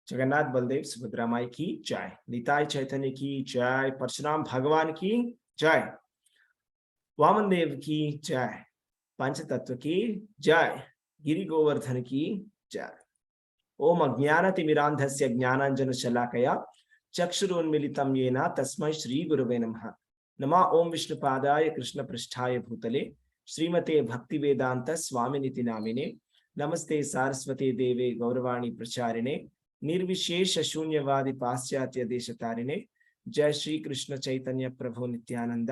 जगन्नाथ बलदेव सुभद्रा माई की जय, निताय चैतन्य की जय, परशुराम भगवान की जय, वामन देव की जय, पंचतत्व की जय, गिरि गोवर्धन की जय। ओम अज्ञानतिमिरान्धस्य ज्ञानाञ्जनशलाकया चक्षुरुन्मीलितं येन तस्मै श्रीगुरवे नमः। नमः ओम विष्णुपादाय कृष्णपृष्ठाय भूतले श्रीमते भक्तिवेदांत स्वामिनिति नामिने। नमस्ते सारस्वती देवे गौरवाणी प्रचारिणे निर्विशेष शून्यवादी पाश्चात्य देशतारिणे। जय श्री कृष्ण चैतन्य प्रभु नित्यानंद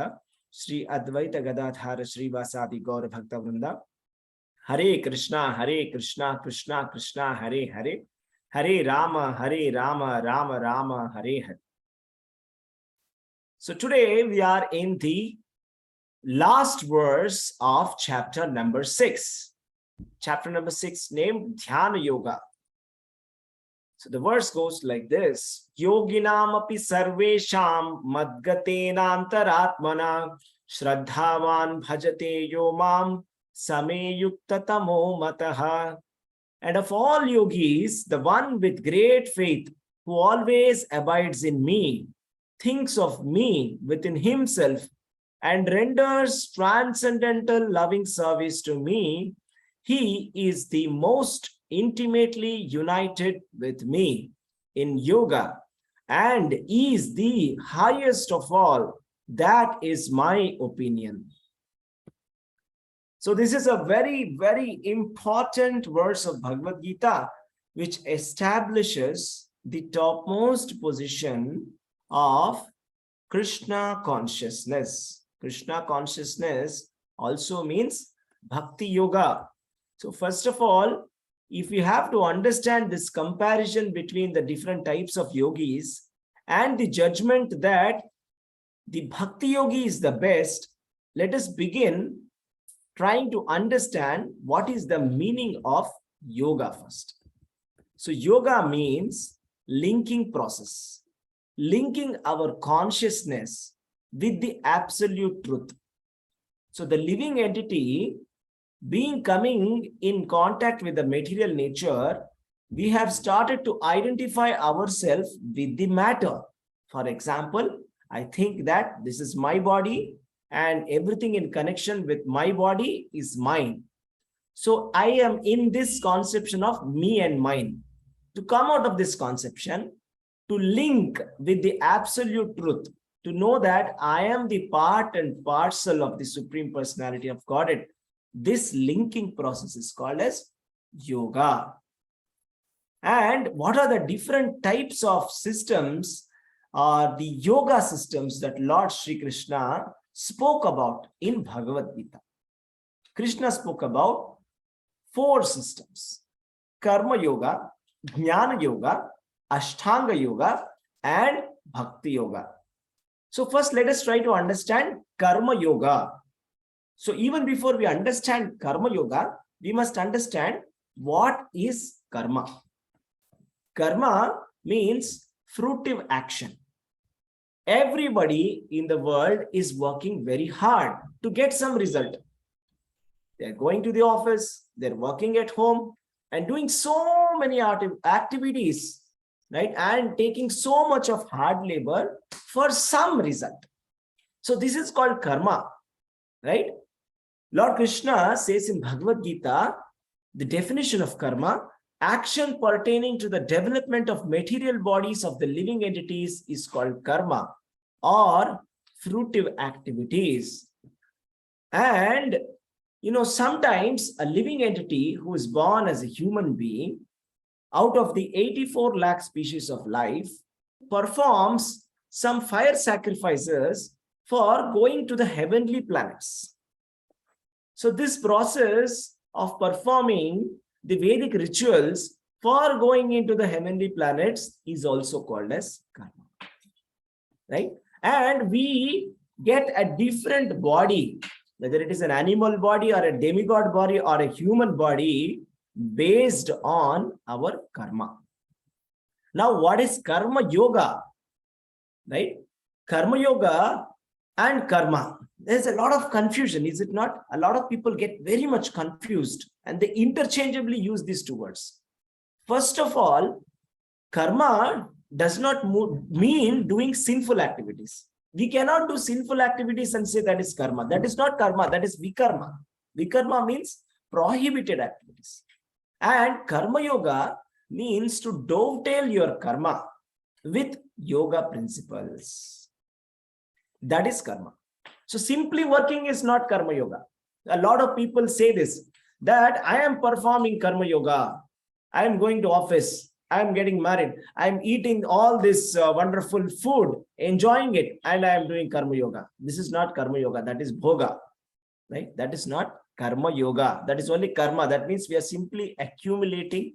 श्री अद्वैत गदाधार श्रीवासादि गौर भक्त वृंदा। हरे कृष्णा कृष्णा कृष्णा हरे हरे, हरे Ram Ram Ram Hare Hare. So today we are in the last verse of chapter number 6. Chapter number 6 named Dhyana Yoga. So the verse goes like this: Yoginam api sarvesham madgatenantaratmana shraddhavan bhajate yo mam same yuktatamo mataha. And of all yogis, the one with great faith, who always abides in me, thinks of me within himself, and renders transcendental loving service to me, he is the most intimately united with me in yoga and is the highest of all. That is my opinion. So this is a very, very important verse of Bhagavad Gita, which establishes the topmost position of Krishna consciousness. Krishna consciousness also means Bhakti Yoga. So first of all, if you have to understand this comparison between the different types of yogis and the judgment that the Bhakti Yogi is the best, let us begin trying to understand what is the meaning of yoga first. So yoga means linking process, linking our consciousness with the absolute truth. So the living entity being coming in contact with the material nature, we have started to identify ourselves with the matter. For example, I think that this is my body and everything in connection with my body is mine. So I am in this conception of me and mine. To come out of this conception, to link with the absolute truth, to know that I am the part and parcel of the Supreme Personality of Godhead, this linking process is called as yoga. And what are the different types of systems, the yoga systems that Lord Sri Krishna spoke about in Bhagavad Gita? Krishna spoke about 4 systems: Karma Yoga, Jnana Yoga, Ashtanga Yoga, and Bhakti Yoga. So first let us try to understand Karma Yoga. So even before we understand Karma Yoga, we must understand what is karma. Karma means fruitive action. Everybody in the world is working very hard to get some result. They're going to the office, they're working at home and doing so many activities, right? And taking so much of hard labor for some result. So this is called karma, right? Lord Krishna says in Bhagavad Gita, the definition of karma: action pertaining to the development of material bodies of the living entities is called karma, or fruitive activities. And sometimes a living entity who is born as a human being, out of the 84 lakh species of life, performs some fire sacrifices for going to the heavenly planets. So this process of performing the Vedic rituals for going into the heavenly planets is also called as karma, right? And we get a different body, whether it is an animal body or a demigod body or a human body, based on our karma. Now, what is Karma Yoga, right? Karma Yoga and karma, there's a lot of confusion, is it not? A lot of people get very much confused and they interchangeably use these 2 words. First of all, Karma does not mean doing sinful activities. We cannot do sinful activities and say that is karma. That is not karma, that is vikarma. Vikarma means prohibited activities. And karma yoga means to dovetail your karma with yoga principles. That is karma. So simply working is not karma yoga. A lot of people say this, that I am performing karma yoga. I am going to office. I am getting married. I am eating all this wonderful food, enjoying it, and I am doing karma yoga. This is not karma yoga. That is bhoga, right? That is not karma yoga. That is only karma. That means we are simply accumulating,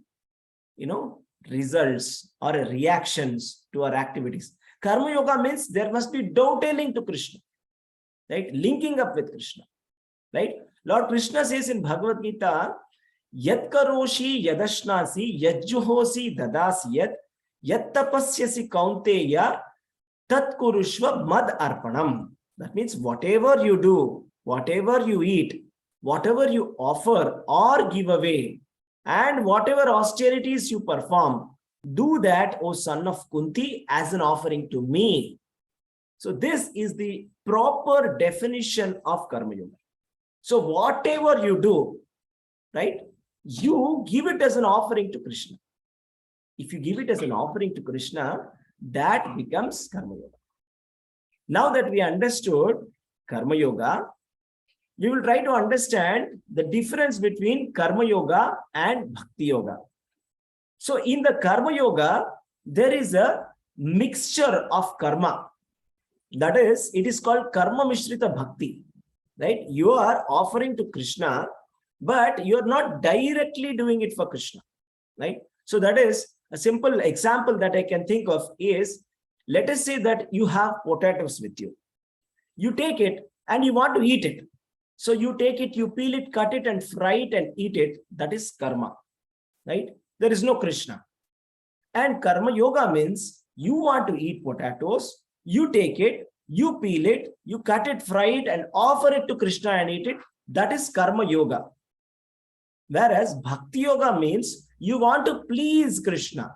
results or reactions to our activities. Karma yoga means there must be dovetailing to Krishna, right? Linking up with Krishna, right? Lord Krishna says in Bhagavad Gita, Yat karoshi yadashnasi yajjuhosi dadasi yat tapasyasi kaunteya tat kurushva mad arpanam. That means whatever you do, whatever you eat, whatever you offer or give away, and whatever austerities you perform, do that, O son of Kunti, as an offering to me. So this is the proper definition of karma yoga. So whatever you do, right, you give it as an offering to Krishna. If you give it as an offering to Krishna, that becomes karma yoga. Now that we understood karma yoga, we will try to understand the difference between karma yoga and bhakti yoga. So in the karma yoga, there is a mixture of karma. That is, it is called karma mishrita bhakti, right? You are offering to Krishna, but you are not directly doing it for Krishna, right? So that is a simple example that I can think of is, let us say that you have potatoes with you. You take it and you want to eat it. So you take it, you peel it, cut it and fry it and eat it. That is karma, right? There is no Krishna. And karma yoga means you want to eat potatoes, you take it, you peel it, you cut it, fry it and offer it to Krishna and eat it. That is karma yoga. Whereas bhakti yoga means you want to please Krishna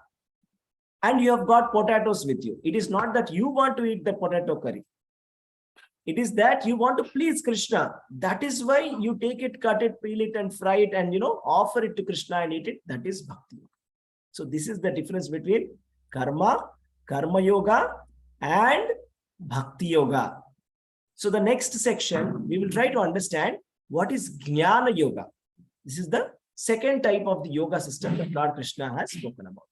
and you have got potatoes with you. It is not that you want to eat the potato curry. It is that you want to please Krishna. That is why you take it, cut it, peel it and fry it and, offer it to Krishna and eat it. That is bhakti yoga. So this is the difference between karma yoga and bhakti yoga. So the next section, we will try to understand what is Jnana yoga. This is the second type of the yoga system that Lord Krishna has spoken about.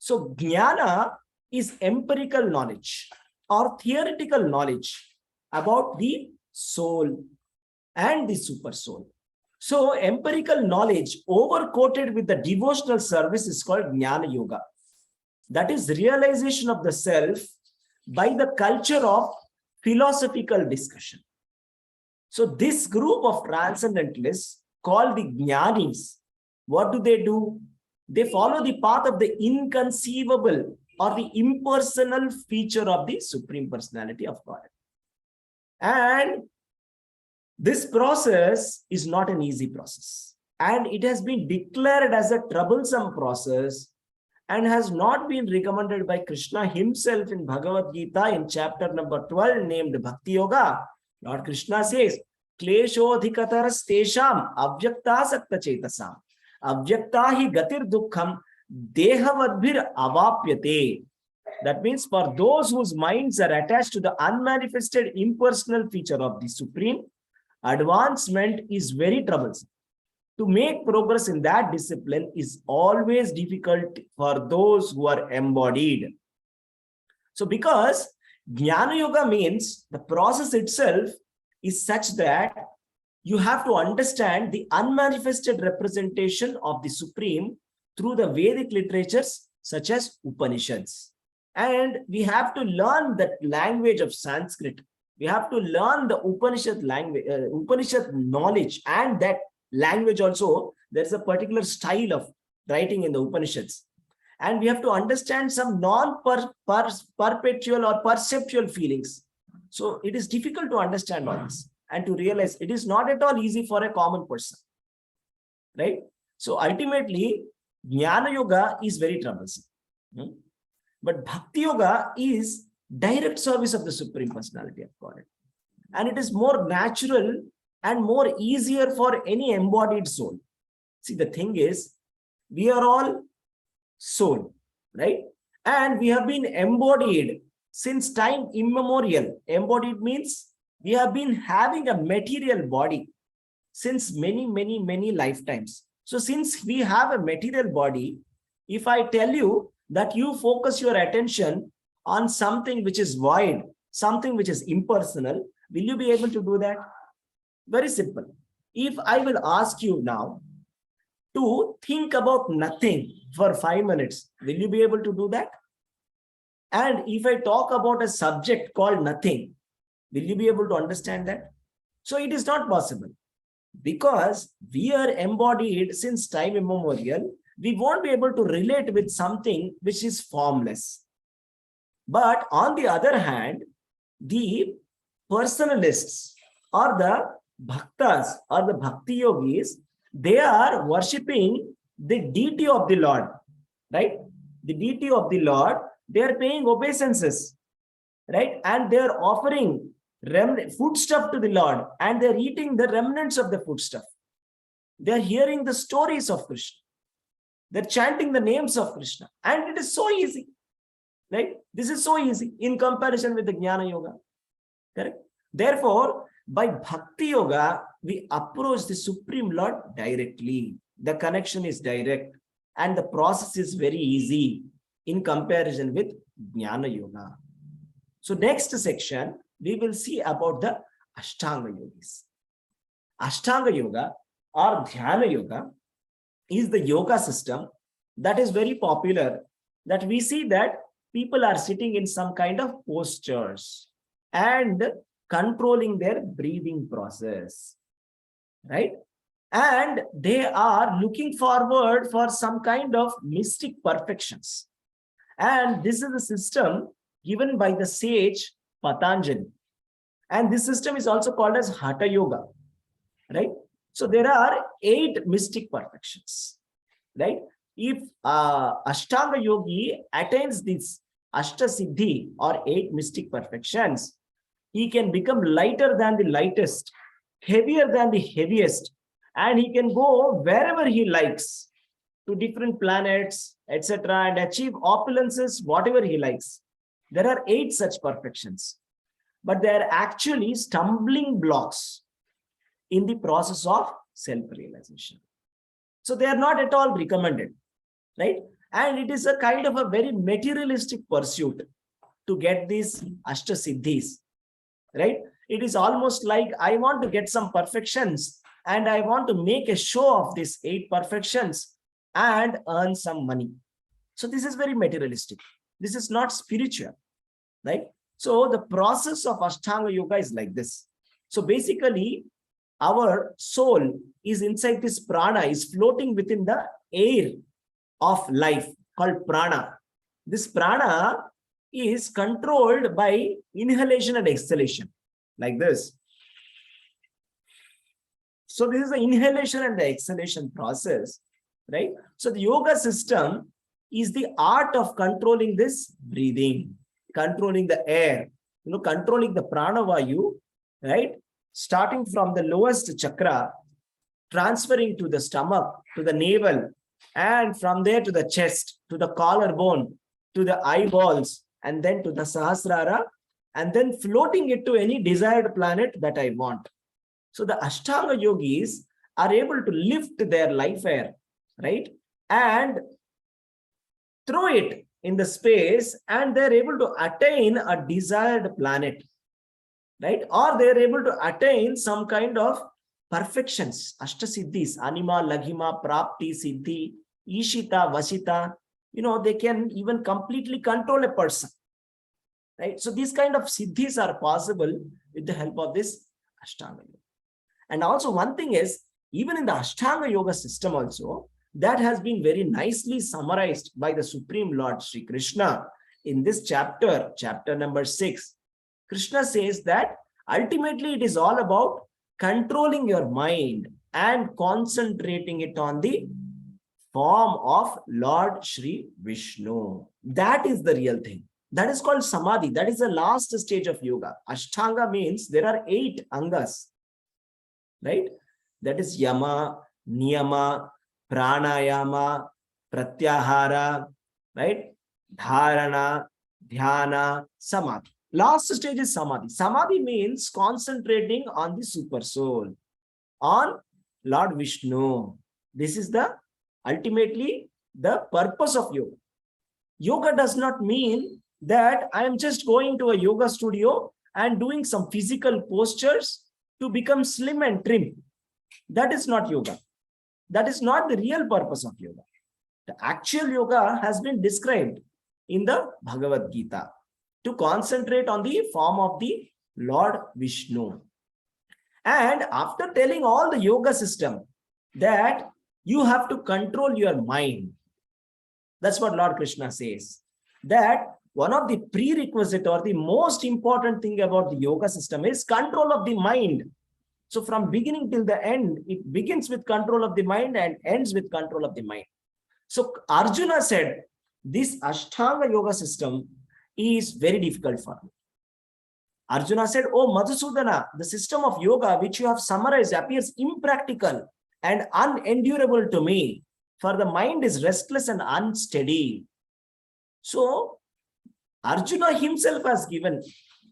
So Jnana is empirical knowledge or theoretical knowledge about the soul and the super soul. So empirical knowledge overcoated with the devotional service is called Jnana yoga. That is realization of the self by the culture of philosophical discussion. So this group of transcendentalists called the Jnanis, what do? They follow the path of the inconceivable or the impersonal feature of the Supreme Personality of God. And this process is not an easy process. And it has been declared as a troublesome process and has not been recommended by Krishna himself in Bhagavad Gita in chapter number 12 named Bhakti Yoga. Lord Krishna says, Kleshodhikataras tesham avyakta sakta chetasam avyakta hi gatir dukkham dehavadbhir avapyate. That means for those whose minds are attached to the unmanifested impersonal feature of the Supreme, advancement is very troublesome. To make progress in that discipline is always difficult for those who are embodied. So because Jnana Yoga means the process itself is such that you have to understand the unmanifested representation of the Supreme through the Vedic literatures such as Upanishads. And we have to learn that language of Sanskrit. We have to learn the Upanishad language, Upanishad knowledge, and that language also. There is a particular style of writing in the Upanishads. And we have to understand some non-perpetual or perceptual feelings. So it is difficult to understand all this and to realize it is not at all easy for a common person, right? So ultimately, Jnana Yoga is very troublesome. But Bhakti Yoga is direct service of the Supreme Personality of Godhead. And it is more natural and more easier for any embodied soul. See, the thing is, we are all soul, right? And we have been embodied since time immemorial. Embodied means we have been having a material body since many lifetimes. So since we have a material body, if I tell you that you focus your attention on something which is void, something which is impersonal, will you be able to do that? Very simple. If I will ask you now to think about nothing for 5 minutes, will you be able to do that? And if I talk about a subject called nothing, will you be able to understand that? So it is not possible. Because we are embodied since time immemorial, we won't be able to relate with something which is formless. But on the other hand, the personalists or the bhaktas or the bhakti yogis, they are worshipping the deity of the Lord, right? The deity of the Lord, they are paying obeisances, right? And they are offering foodstuff to the Lord, and they're eating the remnants of the foodstuff. They're hearing the stories of Krishna. They're chanting the names of Krishna. And it is so easy, right? This is so easy in comparison with the Jnana Yoga. Correct? Therefore, by Bhakti Yoga, we approach the Supreme Lord directly. The connection is direct and the process is very easy in comparison with Jnana Yoga. So next section, we will see about the Ashtanga yogis. Ashtanga yoga or Dhyana yoga is the yoga system that is very popular, that we see that people are sitting in some kind of postures and controlling their breathing process, right? And they are looking forward for some kind of mystic perfections. And this is a system given by the sage Patanjali. And this system is also called as Hatha Yoga, right? So there are 8 mystic perfections, right? If Ashtanga Yogi attains this Ashta Siddhi or 8 mystic perfections, he can become lighter than the lightest, heavier than the heaviest, and he can go wherever he likes to different planets, etc., and achieve opulences, whatever he likes. There are 8 such perfections, but they are actually stumbling blocks in the process of self-realization. So they are not at all recommended, right? And it is a kind of a very materialistic pursuit to get these Ashta Siddhis, right? It is almost like I want to get some perfections and I want to make a show of these 8 perfections and earn some money. So this is very materialistic. This is not spiritual, right? So the process of Ashtanga Yoga is like this. So basically, our soul is inside this prana, is floating within the air of life called prana. This prana is controlled by inhalation and exhalation, like this. So this is the inhalation and the exhalation process, right? So the yoga system is the art of controlling this breathing, controlling the air, controlling the prana vayu, right? Starting from the lowest chakra, transferring to the stomach, to the navel, and from there to the chest, to the collarbone, to the eyeballs, and then to the Sahasrara, and then floating it to any desired planet that I want. So the Ashtanga yogis are able to lift their life air, right? And throw it in the space, and they're able to attain a desired planet, right? Or they're able to attain some kind of perfections, Ashta Siddhis, Anima, Laghima, Prapti, Siddhi, Ishita, Vasita. They can even completely control a person, right? So these kind of Siddhis are possible with the help of this Ashtanga Yoga. And also one thing is, even in the Ashtanga Yoga system also, that has been very nicely summarized by the Supreme Lord Sri Krishna in this chapter, chapter number 6. Krishna says that ultimately it is all about controlling your mind and concentrating it on the form of Lord Shri Vishnu. That is the real thing. That is called Samadhi. That is the last stage of yoga. Ashtanga means there are 8 angas, right? That is Yama, Niyama, Pranayama, Pratyahara, right? Dharana, Dhyana, Samadhi. Last stage is Samadhi. Samadhi means concentrating on the super soul, on Lord Vishnu. This is the ultimately the purpose of yoga. Yoga does not mean that I am just going to a yoga studio and doing some physical postures to become slim and trim. That is not yoga. That is not the real purpose of yoga. The actual yoga has been described in the Bhagavad Gita to concentrate on the form of the Lord Vishnu. And after telling all the yoga system that you have to control your mind, that's what Lord Krishna says, that one of the prerequisite or the most important thing about the yoga system is control of the mind. So from beginning till the end, it begins with control of the mind and ends with control of the mind. So Arjuna said, this Ashtanga yoga system is very difficult for me. Arjuna said, oh Madhusudana, the system of yoga which you have summarized appears impractical and unendurable to me, for the mind is restless and unsteady. So Arjuna himself has given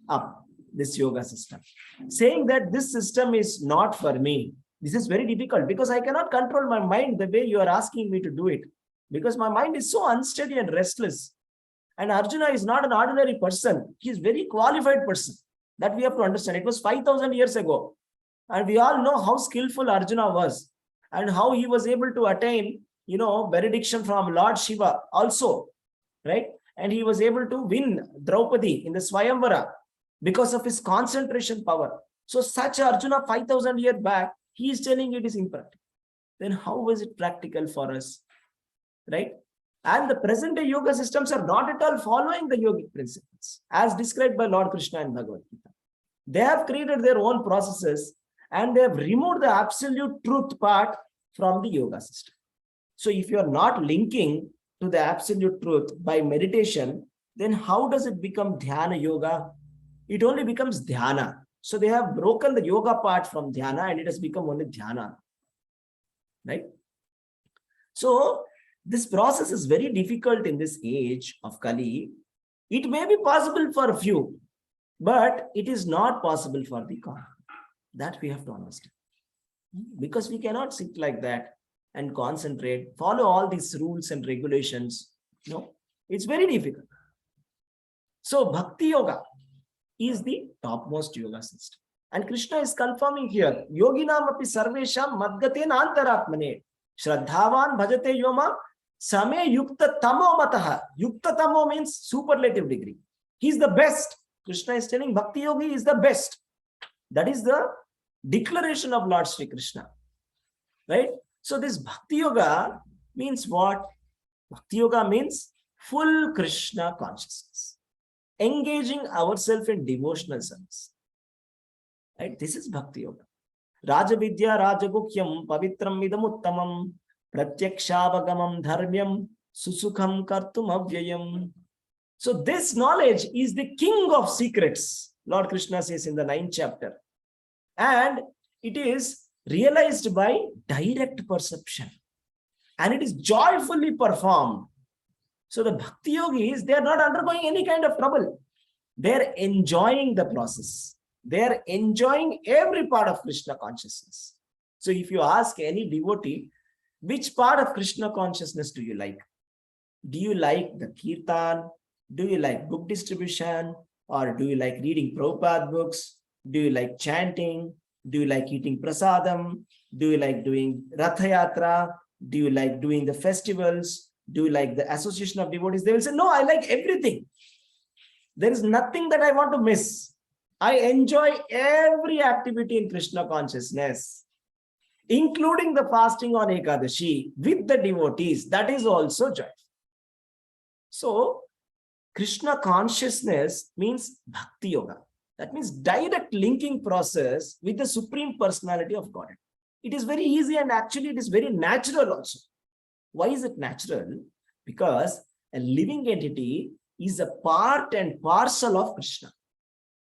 up this yoga system, saying that this system is not for me. This is very difficult because I cannot control my mind the way you are asking me to do it, because my mind is so unsteady and restless. And Arjuna is not an ordinary person. He is a very qualified person. That we have to understand. It was 5,000 years ago. And we all know how skillful Arjuna was and how he was able to attain, benediction from Lord Shiva also, right? And he was able to win Draupadi in the Swayamvara because of his concentration power. So such Arjuna 5,000 years back, he is telling it is impractical. Then how is it practical for us, right? And the present day yoga systems are not at all following the yogic principles as described by Lord Krishna in Bhagavad Gita. They have created their own processes and they have removed the absolute truth part from the yoga system. So if you are not linking to the absolute truth by meditation, then how does it become dhyana yoga? It only becomes dhyana. So they have broken the yoga part from dhyana and it has become only dhyana, right? So this process is very difficult in this age of Kali. It may be possible for a few, but it is not possible for the common. That we have to understand. Because we cannot sit like that and concentrate, follow all these rules and regulations. It's very difficult. So Bhakti Yoga is the topmost yoga system. And Krishna is confirming here, Yoginam api sarvesham madgatena antaratmane shraddhavan bhajate yoma same yukta tamo mataha. Yukta tamo means superlative degree. He is the best. Krishna is telling Bhakti Yogi is the best. That is the declaration of Lord Sri Krishna, right? So this Bhakti Yoga means what? Bhakti Yoga means full Krishna consciousness, engaging ourselves in devotional service, right? This is Bhakti Yoga. Rajavidya Rajagukyam Pavitram Idamuttamam Pratyakshabagamam Dharmyam Susukham Kartum Avyayam. So this knowledge is the king of secrets, Lord Krishna says in the 9th chapter. And it is realized by direct perception. And it is joyfully performed. So the Bhakti Yogis, they are not undergoing any kind of trouble. They are enjoying the process. They are enjoying every part of Krishna consciousness. So if you ask any devotee, which part of Krishna consciousness do you like? Do you like the kirtan? Do you like book distribution? Or do you like reading Prabhupada books? Do you like chanting? Do you like eating prasadam? Do you like doing Ratha Yatra? Do you like doing the festivals? Do you like the association of devotees? They will say, no, I like everything. There is nothing that I want to miss. I enjoy every activity in Krishna consciousness, including the fasting on Ekadashi with the devotees. That is also joy. So, Krishna consciousness means Bhakti Yoga. That means direct linking process with the Supreme Personality of Godhead. It is very easy and actually it is very natural also. Why is it natural? Because a living entity is a part and parcel of Krishna.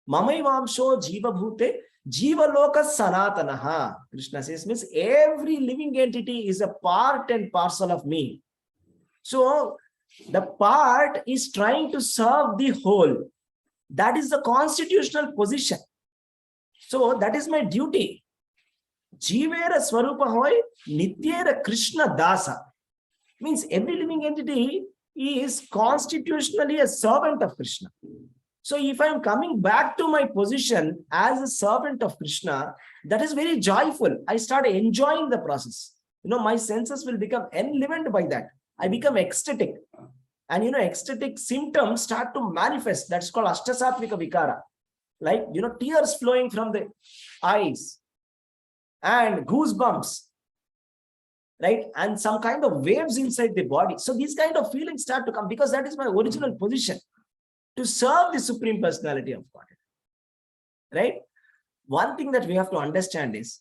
Mamaivamsho jiva bhute jiva loka sanatanaha. Krishna says, means every living entity is a part and parcel of me. So the part is trying to serve the whole. That is the constitutional position. So that is my duty. Jivera swarupa hoy, nityera Krishna dasa. Means every living entity is constitutionally a servant of Krishna. So if I am coming back to my position as a servant of Krishna, that is very joyful. I start enjoying the process. My senses will become enlivened by that. I become ecstatic. And ecstatic symptoms start to manifest. That's called Ashtasattvika Vikara. Like, tears flowing from the eyes and goosebumps, right? And some kind of waves inside the body. So these kind of feelings start to come because that is my original position, to serve the Supreme Personality of Godhead, right? One thing that we have to understand is,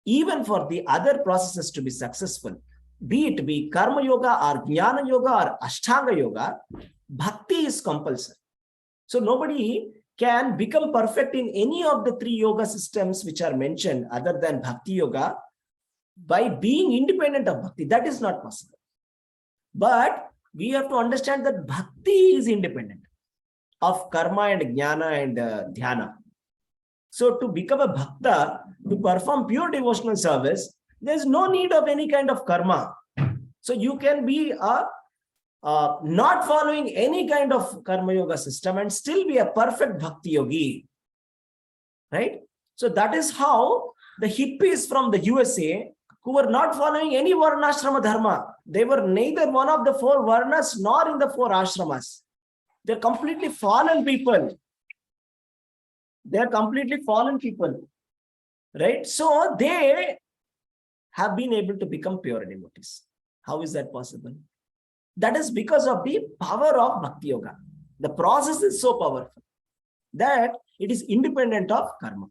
even for the other processes to be successful, be it Karma Yoga or Jnana Yoga or Ashtanga Yoga, Bhakti is compulsory. So nobody can become perfect in any of the three yoga systems which are mentioned other than Bhakti Yoga by being independent of Bhakti. That is not possible. But we have to understand that Bhakti is independent of Karma and Jnana and Dhyana. So to become a Bhakta, to perform pure devotional service, there is no need of any kind of karma. So you can be not following any kind of Karma Yoga system and still be a perfect Bhakti Yogi, right? So that is how the hippies from the USA, who were not following any Varnashrama Dharma, they were neither one of the four Varnas nor in the four Ashramas. They're completely fallen people. They're completely fallen people, right? So they have been able to become pure devotees. How is that possible? That is because of the power of Bhakti Yoga. The process is so powerful that it is independent of karma,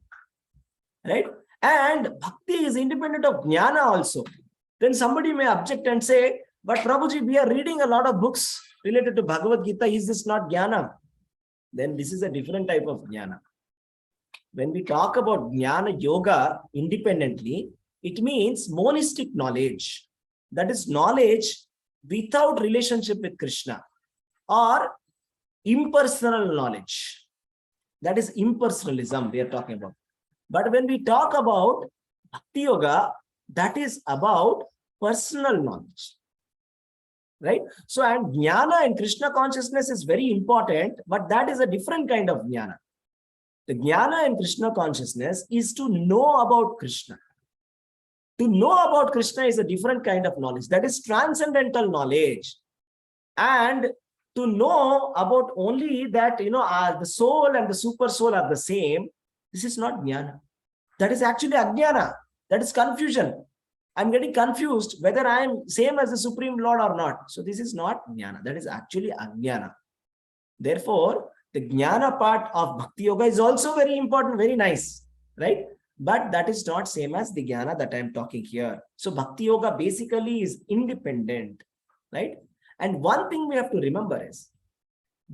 right? And Bhakti is independent of Jnana also. Then somebody may object and say, but Prabhuji, we are reading a lot of books related to Bhagavad Gita. Is this not Jnana? Then this is a different type of Jnana. When we talk about Jnana Yoga independently, it means monistic knowledge. That is knowledge without relationship with Krishna, or impersonal knowledge. That is impersonalism we are talking about. But when we talk about Bhakti Yoga, that is about personal knowledge, right? So, and Jnana and Krishna consciousness is very important, but that is a different kind of Jnana. The Jnana and Krishna consciousness is to know about Krishna. To know about Krishna is a different kind of knowledge. That is transcendental knowledge. And to know about only that, the soul and the super soul are the same, this is not Jnana. That is actually Ajnana. That is confusion. I'm getting confused whether I am same as the Supreme Lord or not. So this is not Jnana. That is actually Ajnana. Therefore, the Jnana part of Bhakti Yoga is also very important, very nice, right? But that is not same as the Jnana that I am talking here. So Bhakti Yoga basically is independent, right? And one thing we have to remember is,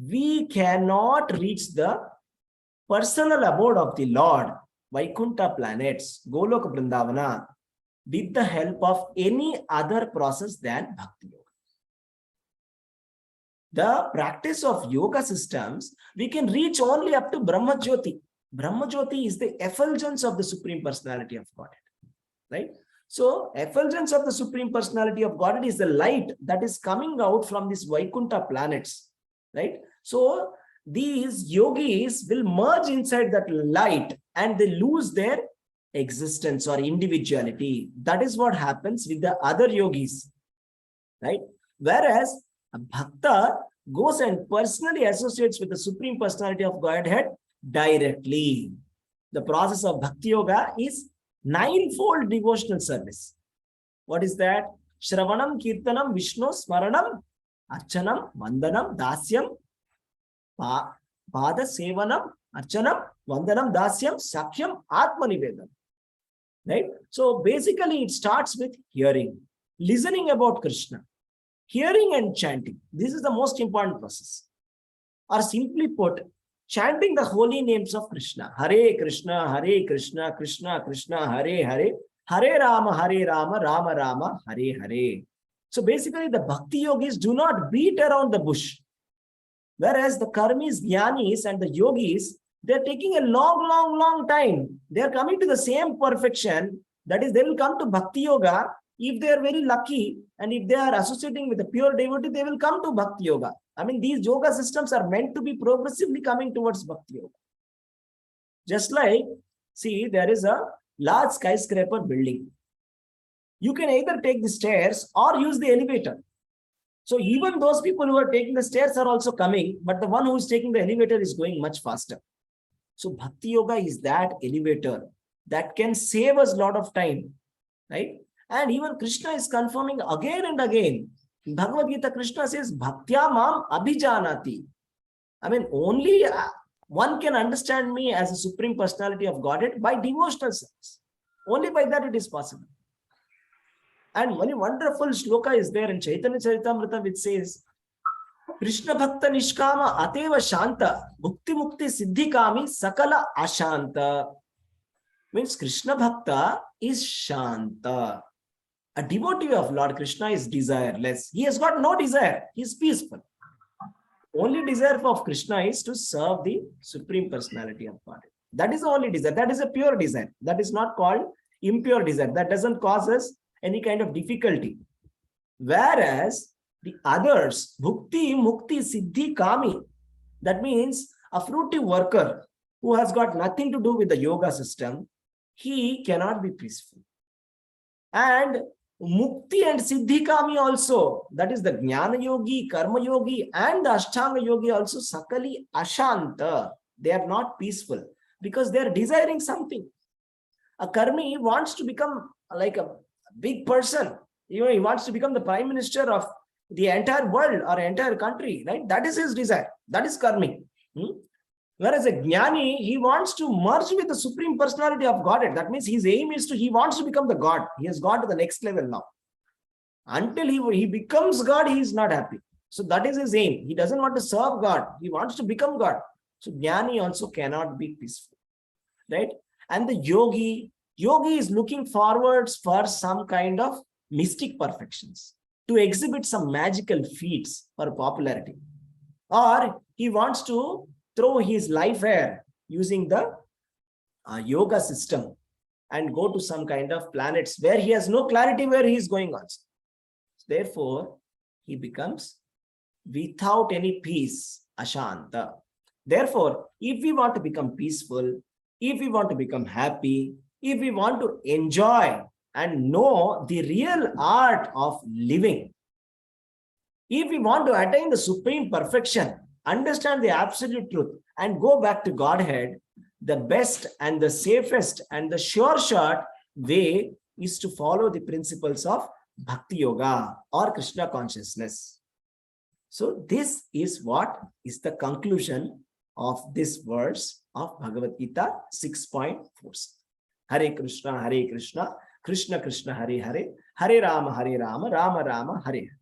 we cannot reach the personal abode of the Lord, Vaikuntha planets, Goloka Vrindavana, with the help of any other process than Bhakti Yoga. The practice of yoga systems, we can reach only up to Brahma Jyoti. Brahma Jyoti is the effulgence of the Supreme Personality of Godhead, right? So, effulgence of the Supreme Personality of Godhead is the light that is coming out from these Vaikuntha planets, right? So, these yogis will merge inside that light and they lose their existence or individuality. That is what happens with the other yogis, right? Whereas a bhakta goes and personally associates with the Supreme Personality of Godhead directly. The process of Bhakti Yoga is ninefold devotional service. What is that? Shravanam, Kirtanam, Vishnu, Smaranam, Archanam, Vandanam, Dasyam, Pada Sevanam, Archanam, Vandanam, Dasyam, Sakhyam, Atmanivedam. Right? So basically it starts with hearing, listening about Krishna. Hearing and chanting. This is the most important process. Or simply put, chanting the holy names of Krishna. Hare Krishna, Krishna Krishna, Hare Hare, Hare Rama, Rama Rama, Hare Hare. So basically, the Bhakti yogis do not beat around the bush. Whereas the karmis, jnanis, and the yogis, they're taking a long time. They're coming to the same perfection. That is, they will come to Bhakti Yoga. If they are very lucky and if they are associating with a pure devotee, they will come to Bhakti Yoga. I mean, these yoga systems are meant to be progressively coming towards Bhakti Yoga. Just like, see, there is a large skyscraper building. You can either take the stairs or use the elevator. So even those people who are taking the stairs are also coming, but the one who is taking the elevator is going much faster. So Bhakti Yoga is that elevator that can save us a lot of time, right? And even Krishna is confirming again and again. In Bhagavad Gita, Krishna says, Bhaktya mam abhijanati. I mean, only one can understand me as a Supreme Personality of Godhead by devotional service. Only by that it is possible. And one wonderful shloka is there in Chaitanya Charitamrita which says, Krishna Bhakta Nishkama Ateva Shanta Bhukti Mukti Siddhi Kami Sakala Ashanta. Means Krishna Bhakta is Shanta. A devotee of Lord Krishna is desireless. He has got no desire. He is peaceful. Only desire of Krishna is to serve the Supreme Personality of Godhead. That is the only desire. That is a pure desire. That is not called impure desire. That doesn't cause us any kind of difficulty. Whereas the others, Bhukti, Mukti, Siddhi, Kami, that means a fruitive worker who has got nothing to do with the yoga system, he cannot be peaceful. And Mukti and Siddhi Kami also, that is the Jnana Yogi, Karma Yogi, and the Ashtanga Yogi also, Sakali Ashanta. They are not peaceful because they are desiring something. A Karmi wants to become like a big person. He wants to become the Prime Minister of the entire world or entire country, right? That is his desire. That is Karmi. Whereas a Jnani, he wants to merge with the Supreme Personality of Godhead. That means his aim is he wants to become the God. He has gone to the next level now. Until he becomes God, he is not happy. So that is his aim. He doesn't want to serve God. He wants to become God. So Jnani also cannot be peaceful, right? And the yogi is looking forwards for some kind of mystic perfections, to exhibit some magical feats for popularity. Or he wants to throw his life air using the yoga system and go to some kind of planets where he has no clarity where he is going on. Therefore, he becomes without any peace, Ashanta. Therefore, if we want to become peaceful, if we want to become happy, if we want to enjoy and know the real art of living, if we want to attain the supreme perfection, understand the absolute truth, and go back to Godhead, the best and the safest and the sure shot way is to follow the principles of Bhakti Yoga or Krishna consciousness. So this is what is the conclusion of this verse of Bhagavad Gita 6.4. Hare Krishna, Krishna Krishna, Hare Hare, Hare Rama, Rama Rama, Hare Hare.